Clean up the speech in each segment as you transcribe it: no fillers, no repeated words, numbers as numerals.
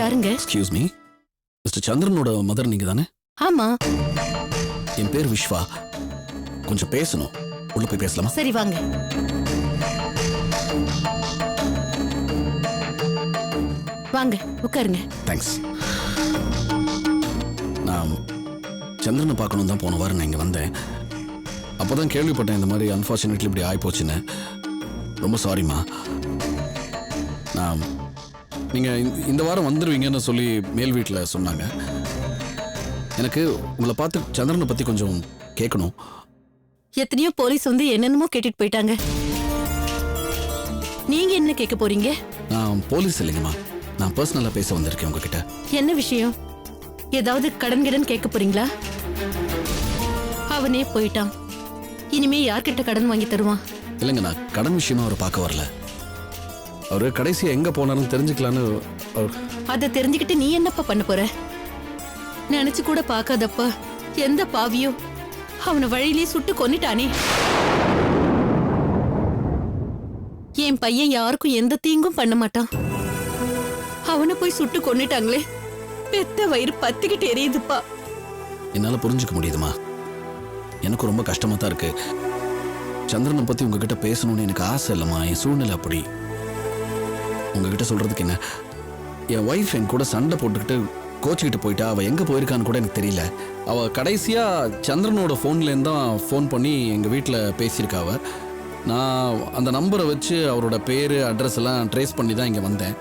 யாருங்க? Excuse me, mister சந்திரனோட mother நீங்க தானே? ஆமா. என் பேர் விஸ்வா. கொஞ்சம் பேசணும், உள்ள போய் பேசலாமா? சரி வாங்க. வாங்க உட்காருங்க. தேங்க்ஸ். நான் சந்திரனை பார்க்கணும் தான் போன வாரம் நான் இங்கே வந்தேன். அப்போ தான் கேள்விப்பட்டேன் இந்த மாதிரி அன்ஃபார்ச்சுனேட்லி இப்படி ஆகிப்போச்சுன்னு. ரொம்ப சாரிம்மா. நான் நீங்கள் இந்த வாரம் வந்துடுவீங்கன்னு சொல்லி மேல் வீட்டில் சொன்னாங்க. எனக்கு உங்களை பார்த்து சந்திரனை பற்றி கொஞ்சம் கேட்கணும். எத்தனையோ போலீஸ் வந்து என்னென்னமோ கேட்டுட்டு போயிட்டாங்க. நீங்க என்ன கேட்க போறீங்க? நான் போலீஸ் இல்லைங்கம்மா, நான் பர்சனலாக பேச வந்திருக்கேன் உங்ககிட்ட. என்ன விஷயம்? ஏதாவது கடன் கேட்க போறீங்களா? அவனே போயிட்டான், இனிமே யார்கிட்ட கடன் வாங்கி தருவான்? இல்லைங்க, நான் கடன் விஷயமா அவரை பார்க்க வரல. அவரு கடைசியா எங்க போனாருன்னு தெரிஞ்சுக்கலான்னு. அதை தெரிஞ்சுக்கிட்டு நீ என்னப்பா பண்ண போற? நினைச்சு கூட பார்க்காதப்ப எந்த பாவியோ அவனை வழியிலே சுட்டு கொன்னுட்டானே. என் பையன் யாருக்கும் எந்த தீங்கும் பண்ண மாட்டான். அவனை போய் சுட்டு கொன்னுட்டாங்களே, பெத்த வயிறு பத்திக்கிட்டு எரியுதுப்பா. என்னால புரிஞ்சுக்க முடியுதுமா. எனக்கு ரொம்ப கஷ்டமா தான் இருக்கு. சந்திரனை பத்தி உங்ககிட்ட பேசணும்னு எனக்கு ஆசை இல்லைம்மா, என் சூழ்நிலை அப்படி. உங்ககிட்ட சொல்றதுக்கு என்ன, என் ஒய்ஃப் என் கூட சண்டை போட்டுக்கிட்டு கோச்சிக்கிட்டு போயிட்டா. அவ எங்க போயிருக்கான்னு கூட எனக்கு தெரியல. அவ கடைசியா சந்திரனோட ஃபோன்லேருந்து தான் ஃபோன் பண்ணி எங்க வீட்டில் பேசியிருக்காவ. நான் அந்த நம்பரை வச்சு அவரோட பேர் அட்ரஸ் எல்லாம் ட்ரேஸ் பண்ணி தான் இங்கே வந்தேன்.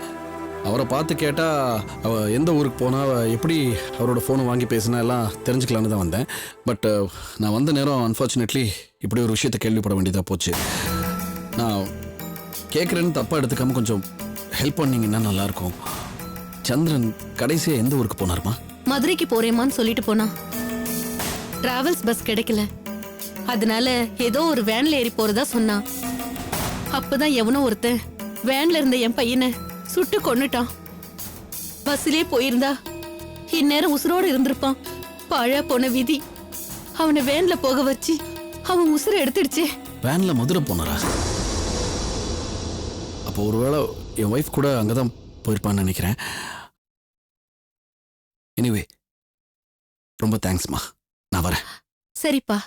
அவரை பார்த்து கேட்டால் அவள் எந்த ஊருக்கு போனால் அவள் எப்படி அவரோட ஃபோனை வாங்கி பேசினா எல்லாம் தெரிஞ்சுக்கலான்னு தான் வந்தேன். பட் நான் வந்த நேரம் அன்ஃபார்ச்சுனேட்லி இப்படி ஒரு விஷயத்தை கேள்விப்பட வேண்டியதாக போச்சு. நான் கேட்குறேன்னு தப்பாக எடுத்துக்காமல் கொஞ்சம் ஹெல்ப் பண்ணிங்கன்னா நல்லாயிருக்கும். சந்திரன் கடைசியாக எந்த ஊருக்கு போனார்மா? மதுரைக்கு போறேம்மான்னு சொல்லிட்டு போனான். டிராவல்ஸ் பஸ் கிடைக்கல, அதனால ஏதோ ஒரு வேன்ல ஏறி போறதா சொன்னான். அப்பதான் எவனோ ஒருத்தன் வேன்ல இருந்த என் பையனை சுட்டு கொன்னுட்டான். பஸ்ஸிலே போயிருந்தா இந்நேரம் உசுரோடு இருந்திருப்பான். பழ போன விதி அவனை வேன்ல போக வச்சு அவன் உசுர எடுத்துடுச்சே. வேன்ல மதுரை போனாரா? அப்போ ஒருவேளை என் ஒய்ஃப் கூட அங்கதான் போயிருப்பான்னு நினைக்கிறேன். எனிவே ரொம்ப தேங்க்ஸ்மா, நான் வரேன். சரிப்பா.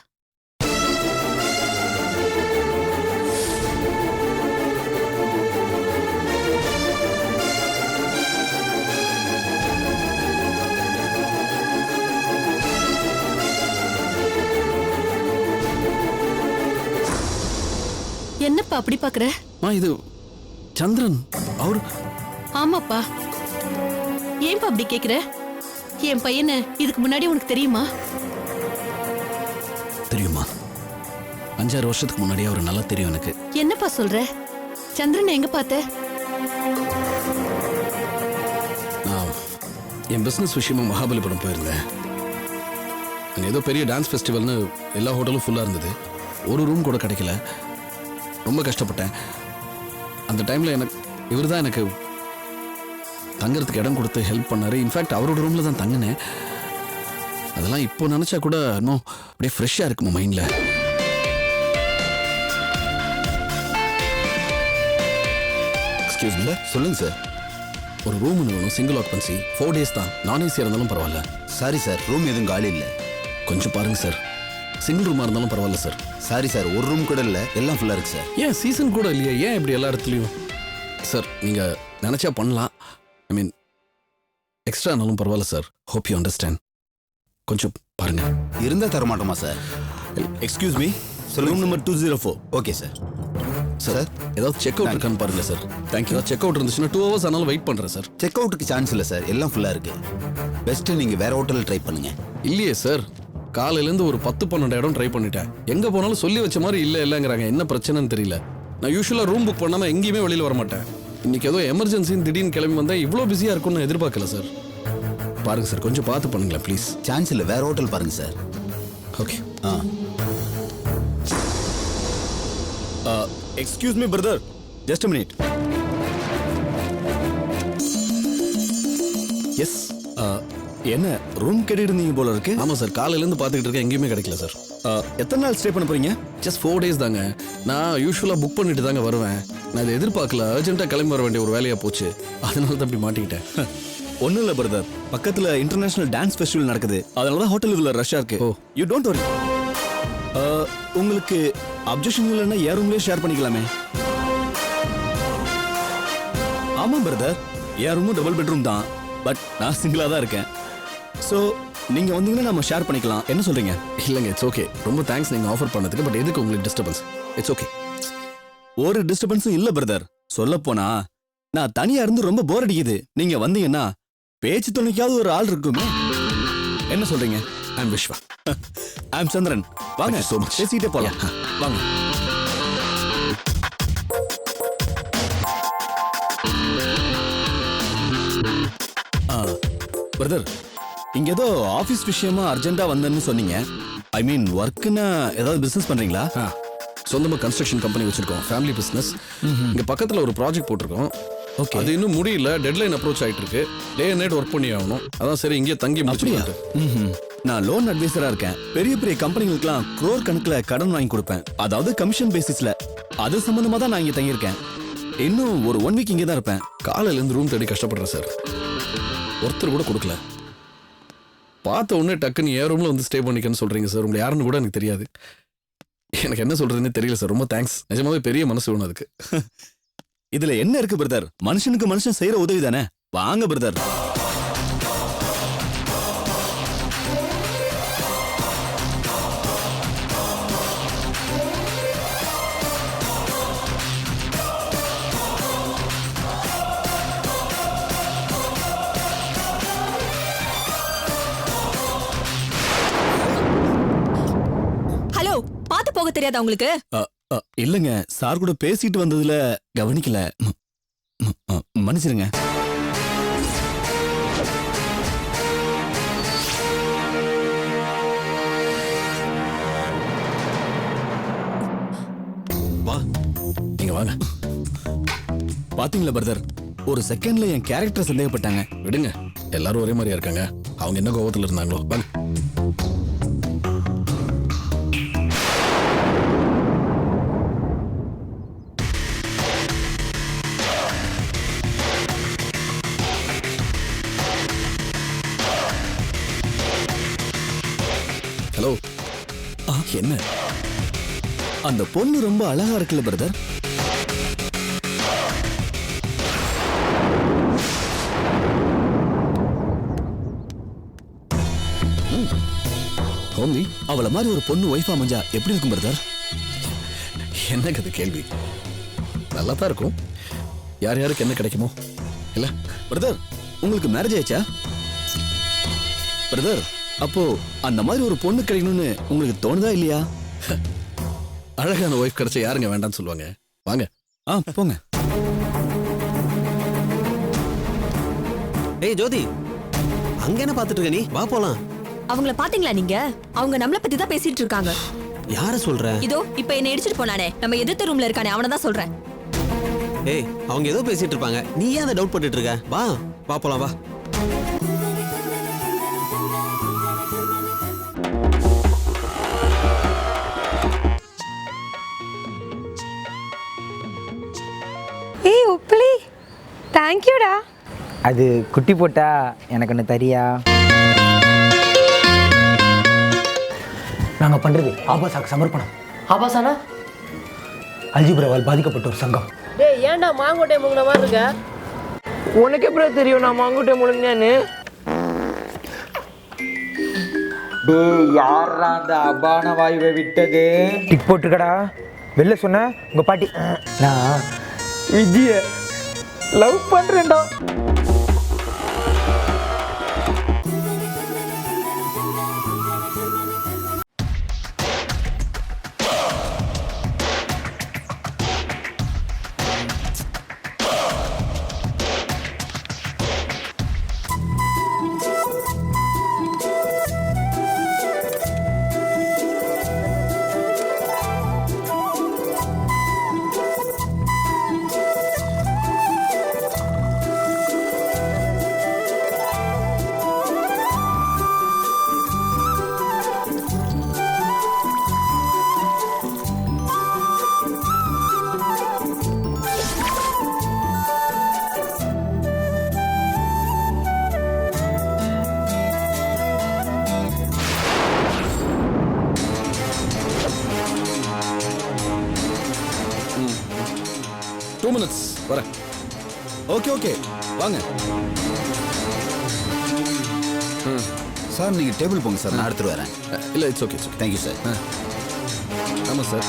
என்னப்பா அப்படி பாக்குற? இது சந்திரன். அவர்? ஆமாப்பா. ஏன்பா அப்படி கேக்குற? என் பையனை இதுக்கு முன்னாடி உனக்கு தெரியுமா? தெரியுமா? 5-6 வருஷத்துக்கு முன்னாடியே அவர் நல்லா தெரியும் எனக்கு. என்னப்பா சொல்ற? சந்திரனை எங்க பார்த்த? நான் என் பிசினஸ் விஷயமா மகாபலிபுரம் போயிருந்தேன். அங்கே ஏதோ பெரிய டான்ஸ் ஃபெஸ்டிவல்னு எல்லா ஹோட்டலும் ஃபுல்லாக இருந்தது. ஒரு ரூம் கூட கிடைக்கல. ரொம்ப கஷ்டப்பட்டேன். அந்த டைமில் இவர் தான் எனக்கு தங்கறதுக்கு இடம் கொடுத்து ஹெல்ப் பண்ணாரு. இன்ஃபேக்ட் அவரோட ரூமில் தான் தங்கினேன். அதெல்லாம் இப்போ நினச்சா கூட இன்னும் அப்படியே ஃப்ரெஷ்ஷாக இருக்குமா மைண்டில். Excuse me. சொல்லுங்க சார். ஒரு ரூம் வேணும், சிங்கிள் ஆக்குபன்சி, 4 days தான். நான் ஏசியாக இருந்தாலும் பரவாயில்ல. சாரி சார், ரூம் எதுவும் காலி இல்லை. கொஞ்சம் பாருங்க சார், சிங்கிள் ரூமாக இருந்தாலும் பரவாயில்ல சார். சாரி சார், ஒரு ரூம் கூட இல்லை, எல்லாம் ஃபுல்லாக இருக்கு சார். ஏன் சீசன் கூட இல்லையா? ஏன் இப்படி எல்லா இடத்துலையும்? சார் நீங்கள் நினச்சா பண்ணலாம். ஐ மீன் எக்ஸ்ட்ரானாலும் பரவாயில்ல சார். Hope you understand. கொஞ்சம் பாருங்க. இருந்தால் தர மாட்டோமா sir? Excuse me, room number 204. Okay sir. Sir ஏதாவது செக் அவுட் இருக்கான்னு பாருங்க சார். தேங்க்யூ. செக் அவுட் இருந்துச்சுன்னா 2 hours ஆனாலும் வெயிட் பண்ணுறேன் சார். செக் அவுட்டுக்கு சான்ஸ் இல்லை சார், எல்லாம் ஃபுல்லாக இருக்கு. பெஸ்ட்டு நீங்கள் வேற ஹோட்டலில் ட்ரை பண்ணுங்க. இல்லையே சார், காலையிலேருந்து ஒரு 10-12 இடம் ட்ரை பண்ணிட்டேன். எங்கே போனாலும் சொல்லி வச்ச மாதிரி இல்லைங்கிறாங்க. என்ன பிரச்சனைன்னு தெரியல. நான் யூஸ்வலாக ரூம் புக் பண்ணாமல் எங்கேயுமே வெளியில் வர மாட்டேன். இன்னைக்கு ஏதோ எமர்ஜென்சின்னு திடீர்னு கிளம்பி வந்தால் இவ்வளோ பிஸியாக இருக்கும்னு எதிர்பார்க்கல சார். பாருங்க சார், கொஞ்சம் பார்த்து பண்ணுங்களேன் ப்ளீஸ். சான்ஸ் இல்லை, வேற ஹோட்டல் பாருங்க sir. Okay. Excuse me brother, just a minute. Yes. என்ன ரூம் கேட்டுட்டு இருந்தீங்க போல இருக்கு? ஆமாம் சார், காலையிலேருந்து பார்த்துக்கிட்டு இருக்கேன், எங்கேயுமே கிடைக்கல சார். எத்தனை நாள் ஸ்டே பண்ண போறீங்க? ஜஸ்ட் 4 days தாங்க. நான் யூஸ்வலாக புக் பண்ணிட்டு தாங்க வருவேன். நான் இதை எதிர்பார்க்கல. அர்ஜென்ட்டாக கிளம்பி வர வேண்டிய ஒரு வேலையாக போச்சு. அதனால தான் அப்படி மாட்டிக்கிட்டேன். ஒன்றும் இல்லை பிரதர், பக்கத்தில் இன்டர்நேஷனல் டான்ஸ் ஃபெஸ்டிவல் நடக்குது, அதனால தான் ஹோட்டல் இவ்வளோ ரஷ்ஷாக இருக்கு. ஓ. You don't worry. உங்களுக்கு அப்ஜெக்ஷன் இல்லைன்னா என் ரூம்லேயே ஷேர் பண்ணிக்கலாமே. ஆமாம் பிரதர், என் ரூமும் டபுள் பெட்ரூம் தான், பட் நான் சிங்கிளாக தான் இருக்கேன். ஸோ நீங்கள் வந்தீங்கன்னா நம்ம ஷேர் பண்ணிக்கலாம். என்ன சொல்கிறீங்க? இல்லைங்க, இட்ஸ் ஓகே. ரொம்ப தேங்க்ஸ் நீங்கள் ஆஃபர் பண்ணதுக்கு. பட் எதுக்கு உங்களுக்கு டிஸ்டர்பன்ஸ்? It's okay. ஒரு டிஸ்டர்பன்ஸும் இல்லை பிரதர். சொல்லப்போனா நான் தனியாக இருந்து ரொம்ப போர் அடிக்குது. நீங்கள் வந்தீங்கன்னா பேச்சு துணைக்காவது ஒரு ஆள் இருக்குமே. என்ன சொல்றீங்க? I am Viswa. I am Chandran. வாங்க, Thank you so much. பேசிக்கிட்டே போலாம். வாங்க. பிரதர், இங்க ஏதோ ஆபீஸ் விஷயமா அர்ஜென்ட்டா வந்தேன்னு சொன்னீங்க. ஐ மீன் ஒர்க்குன்னா ஏதாவது பிசினஸ் பண்றீங்களா? சொந்தமாக கன்ஸ்ட்ரக்ஷன் கம்பெனி வச்சிருக்கோம், ஃபேமிலி பிஸ்னஸ். இங்கே பக்கத்தில் ஒரு ப்ராஜெக்ட் போட்டிருக்கோம். ஓகே. அது இன்னும் முடியல, டெட்லைன் அப்ரோச் ஆகிட்டு இருக்கு. டே அண்ட் நைட் ஒர்க் பண்ணி ஆகணும். அதான் சரி இங்கே தங்கி அப்படியா? முடிச்சு. நான் லோன் அட்வைசரா இருக்கேன். பெரிய பெரிய கம்பெனிகளுக்குலாம் crore கணக்குல கடன் வாங்கி கொடுப்பேன். அதாவது கமிஷன் பேசிஸ்ல. அது சம்பந்தமா தான் நான் இங்க தங்கியிருக்கேன். இன்னும் ஒரு 1 வீக் இங்கே தான் இருப்பேன். காலையிலேருந்து ரூம் தேடி கஷ்டப்படுறேன் சார். ஒருத்தர் கூட கொடுக்கல. பார்த்த உடனே டக்குன்னு என் ரூமில் வந்து ஸ்டே பண்ணிக்கன்னு சொல்கிறீங்க சார். உங்களை யாருன்னு கூட எனக்கு தெரியாது. எனக்கு என்ன சொல்கிறதுன்னு தெரியல சார். ரொம்ப தேங்க்ஸ். நிஜமாவே பெரிய மனசு வேணும் அதுக்கு. இதுல என்ன இருக்கு பிரதர்? மனுஷனுக்கு மனுஷன் செய்யற உதவி தானே. வாங்க பிரதர். ஹலோ, பாத்து போக தெரியாதா உங்களுக்கு? இல்லங்க, சார் கூட பேசிட்டு வந்ததுல கவனிக்கல. மன்னிச்சிருங்க. வா, நீங்க வாங்க. பாத்தீங்களா பிரதர், ஒரு செகண்ட்ல என் கேரக்டர் சந்தேகப்பட்டாங்க. விடுங்க, எல்லாரும் ஒரே மாதிரியா இருக்காங்க. அவங்க என்ன கோபத்தில் இருந்தாங்களோ. வாங்க. ஹலோ. என்ன அந்த பொண்ணு ரொம்ப அழகா இருக்குல்ல பிரதர்? ஹோம்லி, அவளை மாதிரி ஒரு பொண்ணு ஒய்ஃபா அமைஞ்சா எப்படி இருக்கும் பிரதர்? என்ன கதை கேள்வி. நல்லா தான் இருக்கும். யார் யாருக்கு என்ன கிடைக்குமோ இல்ல. பிரதர், உங்களுக்கு மேரேஜ் ஆயிடுச்சா? பிரதர், அப்போ அந்த மாதிரி ஒரு பொண்ணு கிடைக்கணும்னு உங்களுக்கு தோணுதா இல்லையா? அழகான ஒய்ஃப் கிடைச்ச யாருங்க வேண்டாம்னு சொல்லுவாங்க. வாங்க. போங்க. ஏய் ஜோதி, அங்க என்ன பாத்துட்டு இருக்க நீ? வா போலாம். அவங்கள பாத்தீங்களா நீங்க? அவங்க நம்மள பத்தி தான் பேசிட்டு இருக்காங்க. யார சொல்ற? இதோ இப்ப என்ன இடிச்சிட்டு போனானே, நம்ம எதிர்த்த ரூம்ல இருக்கானே, அவனை தான் சொல்றேன். ஏய், அவங்க ஏதோ பேசிட்டு இருப்பாங்க, நீ ஏன் அதை டவுட் பண்ணிட்டு இருக்க? வா வா போலாம், வா. ஏய் உப்ளி, தேங்க்யூடா. அது குட்டி போட்டா எனக்கு ஒன்று தரியா? நாங்கள் பண்ணுறது ஆபாசாக்கு சமர்ப்பணம். ஆபாசானா? அல்ஜிப்ராவால் பாதிக்கப்பட்ட ஒரு சங்கம். டேய், ஏன்டா மாங்கோட்டை முங்கின மாதிரி இருக்க? உனக்கு எப்படி தெரியும் நான் மாங்கோட்டை முழுங்கினேன்னு? டேய், யாரா அந்த அபான வாயுவை விட்டது? டிக் போட்டுருக்கடா. வெளில சொன்ன உங்கள் பாட்டி. நான் விஜய லவ் பண்ணுறேன்டா. 2 minutes வரேன். ஓகே வாங்க. சார் நீங்கள் டேபிள் போங்க சார், நான் எடுத்துட்டு வரேன். இல்லை இட்ஸ் ஓகே. Thank you sir. ஆமாம் சார்.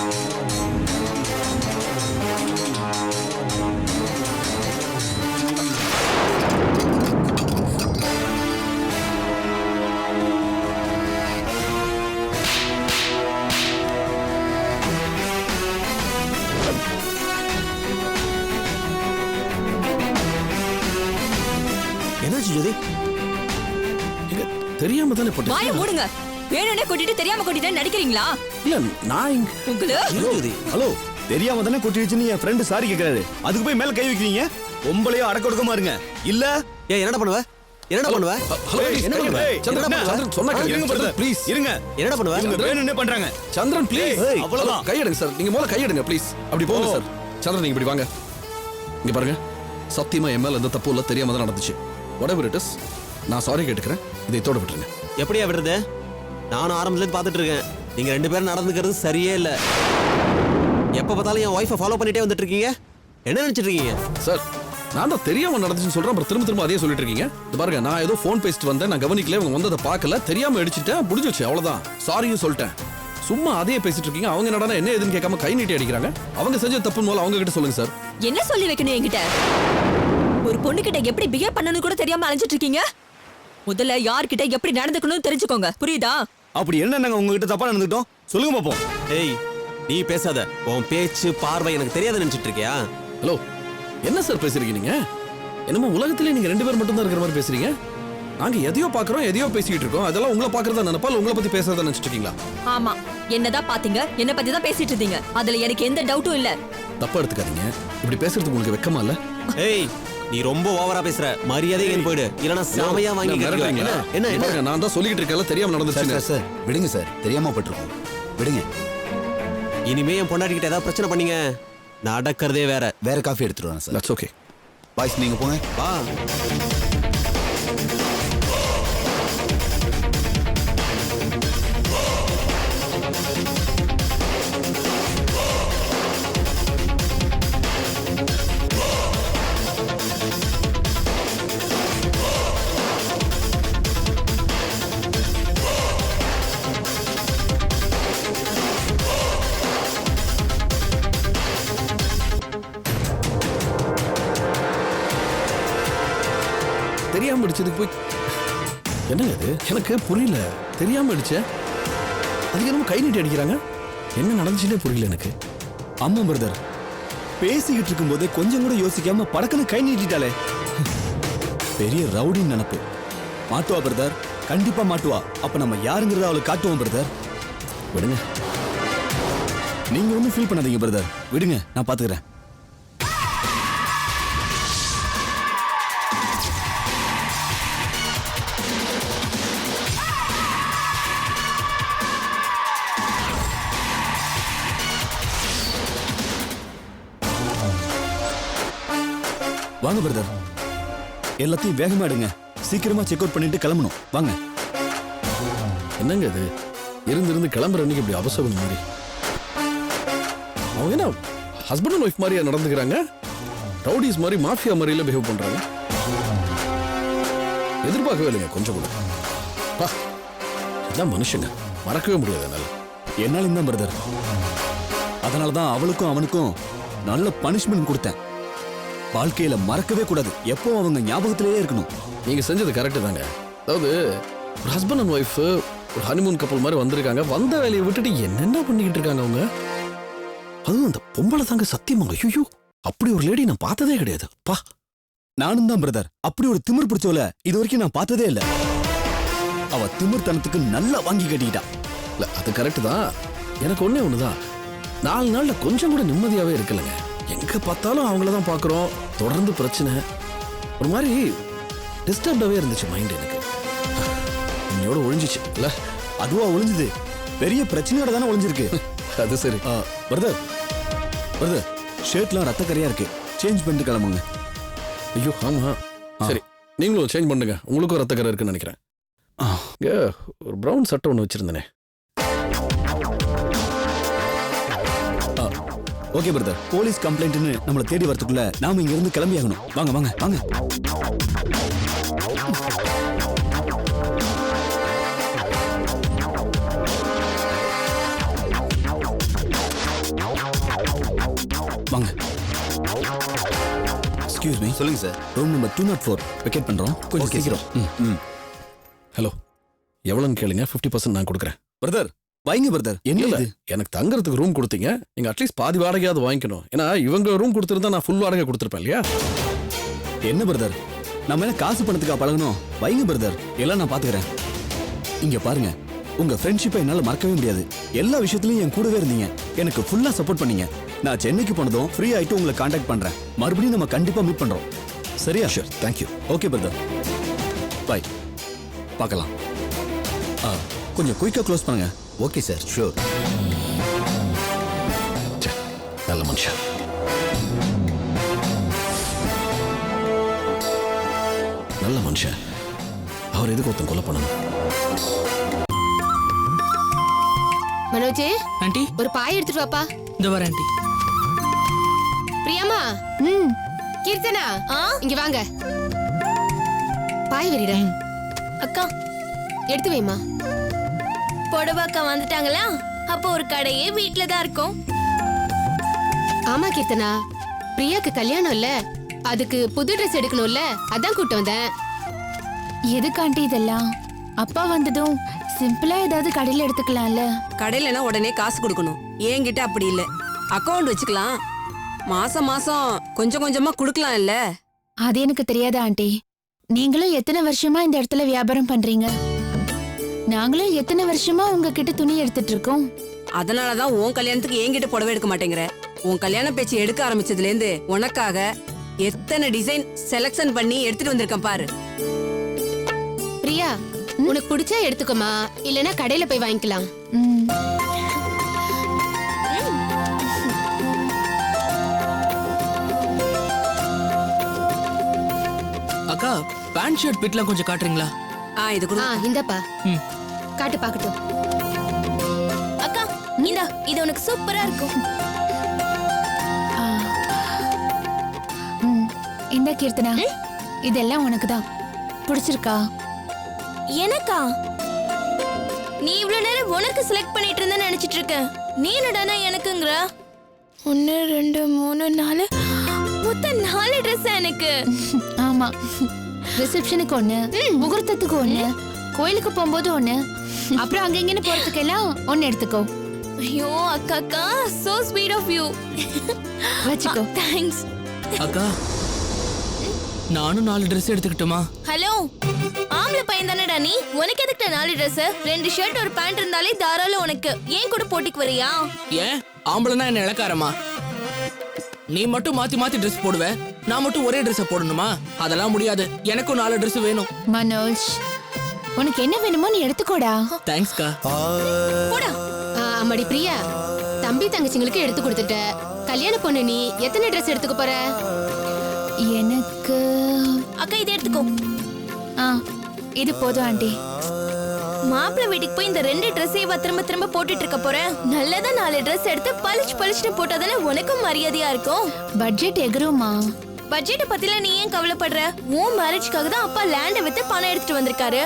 என்னாச்சு ஜோதி? இங்க தெரியாம தானே போட்டு. வாயை மூடுங்க. வேணும்னே கொட்டிட்டு தெரியாம கொட்டிட்டு நடிக்கிறீங்களா? இல்ல நான் இங்க உங்களுக்கு ஜோதி ஹலோ, தெரியாம தானே கொட்டிடுச்சுன்னு என் ஃப்ரெண்டு சாரி கேட்கறாரு. அதுக்கு போய் மேல கை வைக்கிறீங்க. பொம்பளையோ அடக்க ஒடுக்கமா இருங்க. இல்ல என்னடா பண்ணுவ? என்னடா பண்ணுவ? ஹலோ என்ன பண்ணுவ? சந்திரன் சந்திரன் சொன்னா இருங்க பிரதர், ப்ளீஸ் இருங்க. என்னடா பண்ணுவ? இவங்க வேணும்னே பண்றாங்க. சந்திரன் ப்ளீஸ். அவ்வளவுதான். கையெடுங்க சார். நீங்க முதல்ல கையெடுங்க ப்ளீஸ். அப்படி போங்க சார். சந்திரன் நீங்க இப்படி வாங்க. இங்க பாருங்க. சத்தியமா என் மேல எந்த தப்பு இல்ல, தெரியாம தான் நடந்துச்சு. whatever it is, நான் சாரி கேட்டுக்கிறேன். இதை இதோட விட்டுருங்க. எப்படியா விடுறது? நானும் ஆரம்பத்துல இருந்து பார்த்துட்டு இருக்கேன். நீங்க 2 பேரும் நடந்துக்கிறது சரியே இல்ல. எப்ப பார்த்தாலும் என் ஒய்ஃபை ஃபாலோ பண்ணிட்டே வந்துட்டு இருக்கீங்க. என்ன நினைச்சிட்டு இருக்கீங்க? சார் நான் தான் தெரியாம நடந்துச்சுன்னு சொல்றேன். அப்புறம் திரும்ப அதே சொல்லிட்டு இருக்கீங்க. இது பாருங்க, நான் ஏதோ ஃபோன் பேசிட்டு வந்தேன், நான் கவனிக்கல, இவங்க வந்ததை பார்க்கல, தெரியாம அடிச்சிட்டேன், முடிஞ்சிச்சு, அவ்வளவுதான். சாரியும் சொல்லிட்டேன். சும்மா அதே பேசிட்டு இருக்கீங்க. அவங்க என்னடா என்ன ஏதுன்னு கேட்காம கை நீட்டி அடிக்கிறாங்க. அவங்க செஞ்ச தப்பு மூலம் அவங்க கிட்ட சொல்லுங்க சார். என்ன சொல்லி வைக்கணும் என்கிட்ட? ஒரு பொண்ணு கிட்ட எப்படி பிஹேவ் பண்ணனும் கூட தெரியாம அலைஞ்சிட்டு இருக்கீங்க. முதல்ல யார்கிட்ட எப்படி நடந்துக்கணும்னு தெரிஞ்சுக்கோங்க, புரியுதா? அப்படி என்ன நாங்க உங்ககிட்ட தப்பா நடந்துட்டோம்? சொல்லுங்க பாப்போம். ஏய், நீ பேசாத. உன் பேச்சு பார்வை எனக்கு தெரியாத நினைச்சிட்டு இருக்கியா? ஹலோ, என்ன சார் பேசுறீங்க நீங்க? என்னமோ உலகத்திலே நீங்க 2 பேர் மட்டும் தான் இருக்கிற மாதிரி பேசுறீங்க. நாங்க எதையோ பாக்குறோம், எதையோ பேசிட்டு இருக்கோம். அதெல்லாம் உங்களை பாக்குறதா நினைப்பா இல்ல உங்களை பத்தி பேசுறதா நினைச்சிட்டு இருக்கீங்களா? ஆமா, என்னதான் பாத்தீங்க, என்ன பத்தி தான் பேசிட்டு இருந்தீங்க. அதுல எனக்கு எந்த டவுட்டும் இல்ல. தப்பா எடுத்துக்காதீங்க. இப்படி பேசுறதுக்கு உங்களுக்கு வெக்கமா இல்ல? ஏய், நீ ரொம்ப ஓவரா பேசுற. மரியாதை எங்க போயிடு, இல்லனா சாமையா வாங்கி கேட்கிறீங்க. என்ன என்ன? நான் தான் சொல்லிட்டு இருக்கேன், தெரியாம நடந்துச்சு. சார் விடுங்க சார், தெரியாம பட்டிருக்கோம், விடுங்க. இனிமே என் பொண்டாட்டி கிட்ட ஏதாவது பிரச்சனை பண்ணீங்க, நடக்கிறதே வேற காஃபி எடுத்துட்டு வரேன் சார். That's okay. பாய்ஸ் நீங்க போங்க. வா. தெரியாம அடிச்சதுக்கு போய் என்னங்க இது? எனக்கு புரியல. தெரியாம அடிச்ச அதுக்கு என்னமோ கை நீட்டி அடிக்கிறாங்க. என்ன நடந்துச்சுன்னே புரியல எனக்கு. ஆமா பிரதர், பேசிக்கிட்டு இருக்கும் போதே கொஞ்சம் கூட யோசிக்காம படக்குன்னு கை நீட்டிட்டாலே. பெரிய ரவுடி நினைப்பு. மாட்டுவா பிரதர், கண்டிப்பா மாட்டுவா. அப்ப நம்ம யாருங்கிறத அவளுக்கு காட்டுவோம் பிரதர். விடுங்க. நீங்க ஒன்றும் ஃபீல் பண்ணாதீங்க பிரதர், விடுங்க, நான் பாத்துக்கிறேன். வாங்க பிரதர், எல்லாத்தையும் வேகமா எடுங்க. சீக்கிரமா செக் அவுட் பண்ணிட்டு கிளம்பணும். வாங்க. என்னங்க இது? இருந்து கிளம்புற அன்னைக்கு இப்படி அவசரம் மாதிரி. அவங்க என்ன ஹஸ்பண்ட் அண்ட் ஒய்ஃப் மாதிரியா நடந்துக்கிறாங்க? ரவுடிஸ் மாதிரி, மாஃபியா மாதிரில பிஹேவ் பண்றாங்க. எதிர்பார்க்கவே இல்லைங்க கொஞ்சம் கூட. பா, இதான் மனுஷங்க, மறக்கவே முடியாது என்னால. என்னாலும் தான் பிரதர். அதனாலதான் அவளுக்கும் அவனுக்கும் நல்ல பனிஷ்மெண்ட் கொடுத்தேன். வாழ்க்கையில மறக்கவே கூடாது, எப்போ அவங்க ஞாபகத்திலேயே இருக்கணும். நீங்க செஞ்சது கரெக்ட் தாங்க. அதாவது ஒரு ஹஸ்பண்ட் அண்ட் ஒய்ஃப் ஒரு ஹனிமூன் கப்பல் மாதிரி வந்திருக்காங்க. வந்த வேலையை விட்டுட்டு என்னென்ன பண்ணிக்கிட்டு இருக்காங்க அவங்க. அதுவும் அந்த பொம்பளை தாங்க, சத்தியமாங்க. ஐயோ, அப்படி ஒரு லேடி நான் பார்த்ததே கிடையாது. பா, நானும் தான் பிரதர். அப்படி ஒரு திமிர் பிடிச்சவள இது வரைக்கும் நான் பார்த்ததே இல்ல. அவ திமிர்த்தனத்துக்கு நல்லா வாங்கி கட்டிக்கிட்டா. இல்ல அது கரெக்ட் தான். எனக்கு ஒண்ணுதான், 4 நாள்ல கொஞ்சம் கூட நிம்மதியாவே இருக்கலங்க. எங்க பார்த்தாலும் அவங்கள தான் பாக்குறோம். தொடர்ந்து பிரச்சனை. ஒரு மாதிரி டிஸ்டர்ப்டாவே இருந்துச்சு மைண்ட் எனக்கு. இன்னையோட ஒழிஞ்சிச்சு இல்ல? அதுவா ஒளிஞ்சுது? பெரிய பிரச்சனையோட தானே ஒளிஞ்சிருக்கு. அது சரி. பிரதர் பிரதர், ஷர்ட்லாம் ரத்தக்கரையா இருக்கு, சேஞ்ச் பண்ணிட்டு கிளம்புங்க. ஐயோ ஆமா, சரி நீங்களும் சேஞ்ச் பண்ணுங்க. உங்களுக்கும் ரத்தக்கரை இருக்குன்னு நினைக்கிறேன். ஒரு பிரவுன் சட்டை ஒன்று வச்சிருந்தேனே. ஓகே பிரதர், போலீஸ் கம்ப்ளைண்ட்னு நம்மளை தேடி வரதுக்குள்ள நாம இங்க இருந்து கிளம்பி ஆகணும். வாங்க வாங்க வாங்க. வாங்க. Excuse me. சொல்லுங்க சார். ரூம் நம்பர் 204 வெக்கேட் பண்றோம். கொஞ்சம் Okay, சீக்கிரம். ஹலோ, எவ்வளோன்னு கேளுங்க, 50% நான் கொடுக்குறேன். பிரதர் வைங்க பிரதர். என்ன இல்ல, இது? எனக்கு தங்குறதுக்கு ரூம் கொடுத்தீங்க, நீங்க அட்லீஸ்ட் பாதி வாடகையாவது வாங்கிக்கணும். ஏன்னா இவங்க ரூம் கொடுத்துருந்தா நான் ஃபுல் வாடகை கொடுத்துருப்பேன் இல்லையா? என்ன பிரதர், நம்ம என்ன காசு பணத்துக்கா பழகணும்? வைங்க பிரதர், எல்லாம் நான் பாத்துக்கிறேன். இங்க பாருங்க, உங்க ஃப்ரெண்ட்ஷிப்பை என்னால மறக்கவே முடியாது. எல்லா விஷயத்துலயும் என் கூடவே இருந்தீங்க, எனக்கு ஃபுல்லா சப்போர்ட் பண்ணீங்க. நான் சென்னைக்கு போனதும் ஃப்ரீ ஆயிட்டு உங்களை காண்டாக்ட் பண்றேன். மறுபடியும் நம்ம கண்டிப்பா மீட் பண்றோம். சரியா? Sure, thank you. Okay brother, bye. பார்க்கலாம். கொஞ்சம் குயிக்கா க்ளோஸ் பண்ணுங்க. Okay sir, sure. நல்ல மனுஷன். நல்ல மனுஷன். அவர் எதுக்கு ஒருத்தன் கொலை பண்ணணும்? மனோஜ், ஆண்டி ஒரு பாய் எடுத்துட்டு வாப்பா. இந்த வர ஆண்டி. பிரியாமா, கீர்த்தனா, இங்க வாங்க. பாய் விரிட. அக்கா எடுத்து வைமா. புடவாக்கா வந்துட்டாங்களா? அப்போ ஒரு கடையே வீட்ல தான் இருக்கும். ஆமா கீர்த்தனா, பிரியாக்கு கல்யாணம் இல்ல, அதுக்கு புது ட்ரெஸ் எடுக்கணும்ல, அதான் கூட்டு வந்தேன். எதுக்காண்டி இதெல்லாம்? அப்பா வந்ததும் சிம்பிளா ஏதாவது கடையில எடுத்துக்கலாம்ல. கடையிலனா உடனே காசு கொடுக்கணும். என்கிட்ட அப்படி இல்ல, அக்கவுண்ட் வச்சுக்கலாம். மாசம் மாசம் கொஞ்சம் கொஞ்சமா குடுக்கலாம் இல்ல. அது எனக்கு தெரியாத ஆண்டி. நீங்களும் எத்தனை வருஷமா இந்த இடத்துல வியாபாரம் பண்றீங்க? நாங்களும் எத்தனை வருஷமா உங்ககிட்ட துணி எடுத்துட்டு இருக்கோம். அதனாலதான் உன் கல்யாணத்துக்கு என்கிட்ட புடவை எடுக்க மாட்டேங்கிற. உன் கல்யாண பேச்சு எடுக்க ஆரம்பிச்சதுல இருந்து உனக்காக எத்தனை டிசைன் செலக்ஷன் பண்ணி எடுத்துட்டு வந்திருக்கேன் பாரு. பிரியா, உனக்கு பிடிச்சா எடுத்துக்கோமா, இல்லனா கடையில போய் வாங்கிக்கலாம். அக்கா, பேண்ட் ஷர்ட் பிட்லாம் கொஞ்சம் காட்டுறீங்களா? இது கூட இந்தப்பா, காட்டு பாக்கட்டும். அக்கா இந்தா, இது உனக்கு சூப்பரா இருக்கும். இந்த கீர்த்தனா, இதெல்லாம் உனக்கு தான் பிடிச்சிருக்கா? எனக்கா? நீ இவ்வளவு நேரம் உனக்கு செலக்ட் பண்ணிட்டு இருந்தேன்னு நினைச்சிட்டு இருக்க. நீ என்னடானா எனக்குங்கற? 1 2 3 4 மொத்தம் 4 Dress எனக்கு. ஆமா, ரிசப்ஷனுக்கு ஒண்ணு, முகூர்த்தத்துக்கு ஒண்ணு, கோயிலுக்கு போகும்போது ஒண்ணு, அப்புறம் அங்க இங்கன்னு போறதுக்கெல்லாம் ஒண்ணு எடுத்துக்கோ. ஐயோ அக்கா, so sweet of you. வச்சுக்கோ. Thanks. அக்கா, நானும் 4 Dress எடுத்துக்கிட்டுமா? ஹலோ, ஆம்பளை பையன் தானடா நீ? உனக்கு எதுக்கு 4 Dress? 2 ஷர்ட் ஒரு பேண்ட் இருந்தாலே தாராளம் உனக்கு. ஏன் கூட போட்டிக்கு வரியா? ஏன் ஆம்பளைனா என்ன இளக்காரமா? நீ மட்டும் மாத்தி மாத்தி Dress போடுவ, நான் மட்டும் ஒரே Dress போடணுமா? அதெல்லாம் முடியாது. எனக்கும் 4 Dress வேணும். மனோஜ், உனக்கு என்ன வேணுமோ நீ எடுத்துக்கோடா. தேங்க்ஸ்க்கா. போடா. அம்மாடி பிரியா, தம்பி தங்கச்சிங்களுக்கு எடுத்து கொடுத்துட்ட. கல்யாண பொண்ணு நீ எத்தனை Dress எடுத்துக்க போற? எனக்கு அக்கா இதை எடுத்துக்கோ. இது போதும் ஆண்டி. மாப்பிள்ளை வீட்டுக்கு போய் இந்த 2 ட்ரெஸ்ஸையும் திரும்ப திரும்ப போட்டுட்டு இருக்க போறேன். நல்லதா 4 Dress எடுத்து பளிச்சுன்னு போட்டாதானே உனக்கும் மரியாதையா இருக்கும். பட்ஜெட் எகுருமா? பட்ஜெட் பத்திலாம் நீ ஏன் கவலைப்படுற? உன் மேரேஜ்க்காக தான் அப்பா லேண்டை வித்து பணம் எடுத்துட்டு வந்திருக்காரு.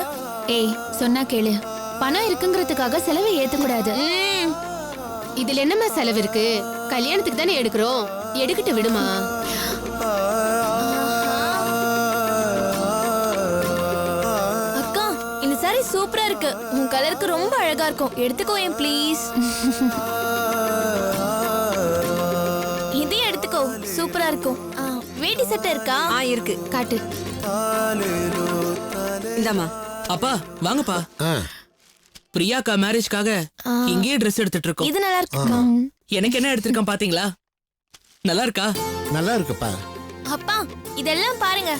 ஏய், சொன்னா கேளு. பணம் இருக்குங்கிறதுக்காக செலவை ஏத்துக்கூடாது. இதுல என்னமா செலவு இருக்கு? கல்யாணத்துக்கு தானே எடுக்கிறோம், எடுக்கிட்டு விடுமா. அக்கா, இந்த சாரி சூப்பரா இருக்கு. உன் கலருக்கு ரொம்ப அழகா இருக்கும். எடுத்துக்கோ ஏன் ப்ளீஸ். இதே எடுத்துக்கோ, சூப்பரா இருக்கும். வேட்டி சட்டை இருக்கா? இருக்கு. காட்டு. இந்தாமா. அப்பா வாங்கப்பா. பிரியாக்கா மேரேஜ்க்காக இங்கேயே Dress எடுத்துட்டு இருக்கோம். இது நல்லா இருக்கு. எனக்கு என்ன எடுத்திருக்கேன் பாத்தீங்களா? நல்லா இருக்கா? நல்லா இருக்குப்பா. அப்பா இதெல்லாம் பாருங்க.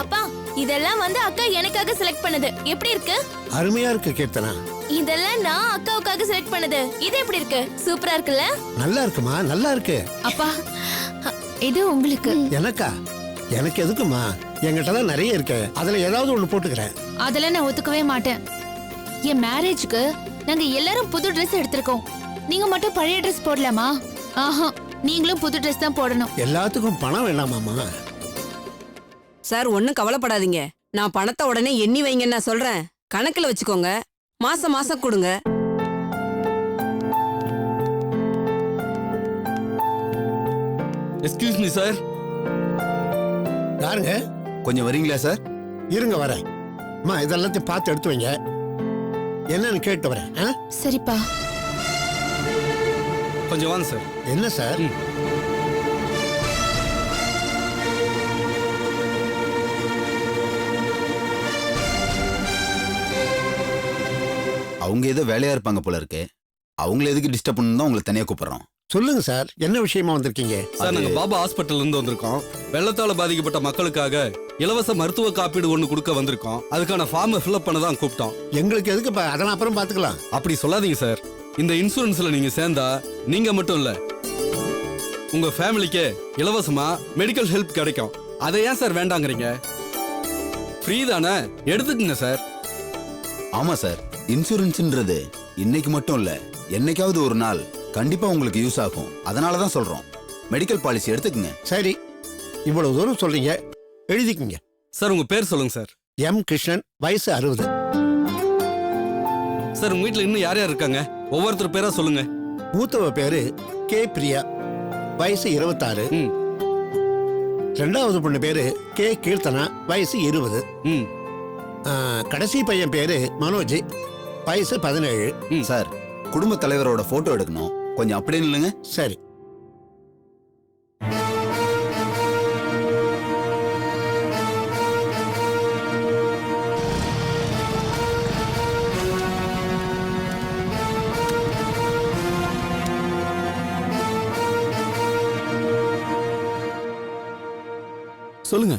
அப்பா இதெல்லாம் வந்து அக்கா எனக்காக செலக்ட் பண்ணது. எப்படி இருக்கு? அருமையா இருக்கு கீர்த்தனா. இதெல்லாம் நான் அக்காவுக்காக செலக்ட் பண்ணது. இது எப்படி இருக்கு? சூப்பரா இருக்குல்ல? நல்லா இருக்குமா, நல்லா இருக்கு. அப்பா, இது உங்களுக்கு. எனக்கா? எனக்கு எதுக்குமா? என்கிட்ட தான் நிறைய இருக்கு, அதுல ஏதாவது ஒண்ணு போட்டுக்கிறேன். அதெல்லாம் நான் ஒத்துக்கவே மாட்டேன். என் மேரேஜ்க்கு நாங்க எல்லாரும் புது Dress எடுத்திருக்கோம். நீங்க மட்டும் பழைய Dress போடலாமா? ஆஹா, நீங்களும் புது ட்ரெஸ் தான் போடணும். எல்லாத்துக்கும் பணம் வேண்டாமாம்மா? சார் ஒன்றும் கவலைப்படாதீங்க. நான் பணத்தை உடனே எண்ணி வைங்கன்னு நான் சொல்றேன். கணக்குல வச்சுக்கோங்க. மாசம் மாசம் கொடுங்க. Excuse me sir. யாருங்க? கொஞ்சம் வரீங்களா சார்? இருங்க வரேன். அம்மா இதெல்லாத்தையும் பார்த்து எடுத்து வைங்க. என்னன்னு கேட்டு வரேன். ஆ? சரிப்பா. கொஞ்சம் வாங்க சார். என்ன சார்? அவங்க ஏதோ வேலையா இருப்பாங்க போல இருக்கு. அவங்கள எதுக்கு டிஸ்டர்ப் பண்ணணும் தான் உங்களை தனியா கூப்பிடுறோம். சொல்லுங்க சார், என்ன விஷயமா வந்திருக்கீங்க? சார் நாங்க பாபா ஹாஸ்பிட்டல்ல இருந்து வந்திருக்கோம். வெள்ளத்தால பாதிக்கப்பட்ட மக்களுக்காக இலவச மருத்துவ காப்பீடு ஒண்ணு கொடுக்க வந்திருக்கோம். அதுக்கான ஃபார்மை ஃபில்அப் பண்ண தான் கூப்பிட்டோம். எங்களுக்கு எதுக்கு அதெல்லாம் அப்புறம் பாத்துக்கலாம். அப்படி சொல்லாதீங்க சார். இந்த இன்சூரன்ஸ்ல நீங்க சேர்ந்தா நீங்க மட்டும் இல்ல, உங்க ஃபேமிலிக்கு இலவசமா மெடிக்கல் ஹெல்ப் கிடைக்கும். அதை ஏன் சார் வேண்டாங்கிறீங்க? ஃப்ரீ தானே, எடுத்துக்கங்க சார். ஆமா சார், இன்சூரன்ஸ்ன்றது இன்னைக்கு மட்டும் இல்ல, என்னைக்காவது ஒரு நாள் கண்டிப்பா உங்களுக்கு யூஸ் ஆகும். அதனால தான் சொல்றோம், மெடிக்கல் பாலிசி எடுத்துக்கங்க. சரி, இவ்வளவு தூரம் சொல்றீங்க, எழுதிக்கங்க. சார் உங்க பேர் சொல்லுங்க சார். எம் கிருஷ்ணன், வயசு 60. சார் உங்க வீட்ல இன்னும் யார் யார் இருக்காங்க? ஒவ்வொருத்தர் பேரா சொல்லுங்க. மூத்தவ பேரு கே பிரியா, வயசு 26. ரெண்டாவது பொண்ணு பேரு கே கீர்த்தனா, வயசு 20. கடைசி பையன் பேரு மனோஜ், வயசு 17. சார், குடும்ப தலைவரோட போட்டோ எடுக்கணும், கொஞ்சம் அப்படியே நில்லுங்க. சரி. சொல்லுங்க.